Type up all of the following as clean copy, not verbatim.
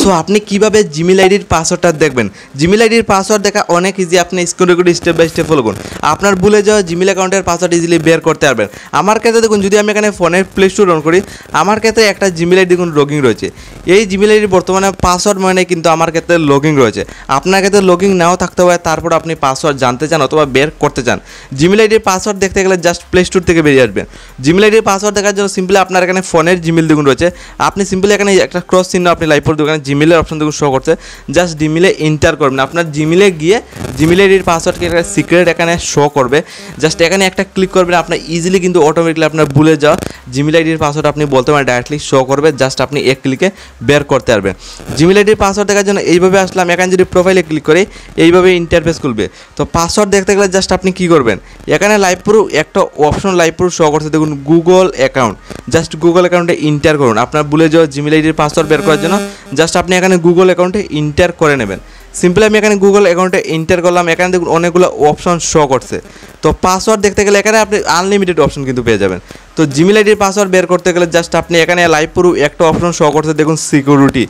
So আপনি কিভাবে Gmail আইডির পাসওয়ার্ডটা দেখবেন। জিমেল আইডির পাসওয়ার্ড দেখা অনেক ইজি। আপনি স্ক্রিনে করে স্টেপ বাই স্টেপ ফলো করুন। আপনার ভুলে যাওয়া জিমেল অ্যাকাউন্টের পাসওয়ার্ড ইজিলি বের করতে পারবেন। আমার ক্ষেত্রে দেখুন, যদি আমি এখানে ফোনের প্লে স্টোর অন করি, আমার ক্ষেত্রে একটা জিমেল আইডি দেখুন লগইন রয়েছে। এই জিমেল আইডির বর্তমানে পাসওয়ার্ড মানে কিন্তু আমার ক্ষেত্রে লগইন রয়েছে। আপনার ক্ষেত্রে লগইন নাও থাকতে পারে, তারপর আপনি পাসওয়ার্ড জানতে চান অথবা বের করতে চান। জিমেল আইডির পাসওয়ার্ড দেখতে গেলে জাস্ট প্লে স্টোর থেকে বেরিয়ে আসবেন। জিমেল আইডির পাসওয়ার্ড দেখার জন্য সিম্পলি আপনার এখানে ফোনের জিমেল দেখুন রয়েছে। আপনি সিম্পলি এখানে একটা ক্রস চিহ্ন আপনি লাইভ করে দোকানে জিমেলের অপশন দেখুন শো করছে। জাস্ট জিমেলে এন্টার করবেন। আপনার জিমেলে গিয়ে জিমেল আইডির পাসওয়ার্ডকে একটা সিক্রেট এখানে শো করবে। জাস্ট এখানে একটা ক্লিক করবেন। আপনার ইজিলি কিন্তু অটোমেটিকলি আপনার ভুলে যাওয়া জিমেল আইডির পাসওয়ার্ড আপনি বলতে পারেন ডাইরেক্টলি শো করবে। জাস্ট আপনি এক ক্লিকে বের করতে পারবেন। জিমেল আইডির পাসওয়ার্ড দেখার জন্য এইভাবে আসলাম। এখানে যদি প্রোফাইলে ক্লিক করি, এইভাবে ইন্টারফেস খুলবে। তো পাসওয়ার্ড দেখতে গেলে জাস্ট আপনি কী করবেন, এখানে লাইভ প্রুফ একটা অপশন লাইভ প্রুফ শো করছে দেখুন, গুগল অ্যাকাউন্ট। জাস্ট গুগল অ্যাকাউন্টে ইন্টার করুন। আপনার ভুলে যাওয়া জিমেল আইডির পাসওয়ার্ড বের করার জন্য জাস্ট আপনি এখানে গুগল অ্যাকাউন্টে ইন্টার করে নেবেন। সিম্পলি আমি এখানে গুগল অ্যাকাউন্টে এন্টার করলাম। এখানে দেখুন অনেকগুলো অপশন শো করছে। তো পাসওয়ার্ড দেখতে গেলে এখানে আপনি আনলিমিটেড অপশন কিন্তু পেয়ে যাবেন। তো জিমেল আইডির পাসওয়ার্ড বের করতে গেলে জাস্ট আপনি এখানে লাইভ প্রুফ একটা অপশন শো করছে দেখুন, সিকিউরিটি।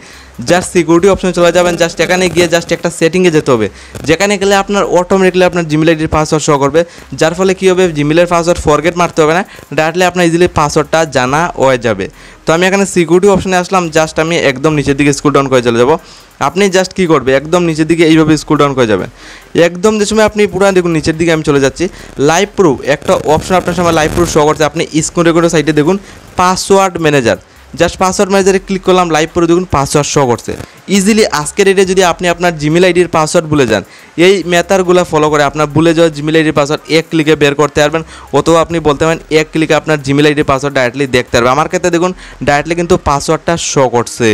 জাস্ট সিকিউরিটি অপশনে চলে যাবেন। জাস্ট এখানে গিয়ে জাস্ট একটা সেটিংয়ে যেতে হবে, যেখানে গেলে আপনার অটোমেটিকলি আপনার জিমেল আইডির পাসওয়ার্ড শো করবে। যার ফলে কী হবে, জিমেলের পাসওয়ার্ড ফরগেট মারতে হবে না, ডাইরেক্টলি আপনার ইজিলি পাসওয়ার্ডটা জানা হয়ে যাবে। তো আমি এখানে সিকিউরিটি অপশনে আসলাম। জাস্ট আমি একদম নিচের দিকে স্ক্রল ডাউন করে চলে যাব। আপনি জাস্ট কী করবে, একদম নিচের দিকে এইভাবে স্ক্রল ডাউন করে যাবেন। একদম যে সময় আপনি পুরো দেখুন নিচের দিকে আমি চলে যাচ্ছি। লাইভ প্রুফ একটা অপশন আপনার সময় লাইভ প্রুফ শো করছে। আপনি স্ক্রিন রেকর্ডের সাইডে দেখুন পাসওয়ার্ড ম্যানেজার। জাস্ট পাসওয়ার্ড ম্যানেজারে ক্লিক করলাম, লাইভ প্রুফ দেখুন পাসওয়ার্ড শো করছে। ইজিলি আজকের ডেটে যদি আপনি আপনার জিমেল আইডির পাসওয়ার্ড ভুলে যান, এই মেথডগুলো ফলো করে আপনার ভুলে যাওয়া জিমেল আইডির পাসওয়ার্ড এক ক্লিকে বের করতে পারবেন। অথবা আপনি বলতে পারেন এক ক্লিকে আপনার জিমেল আইডির পাসওয়ার্ড ডাইরেক্টলি দেখতে পারবেন। আমার ক্ষেত্রে দেখুন ডাইরেক্টলি কিন্তু পাসওয়ার্ডটা শো করছে।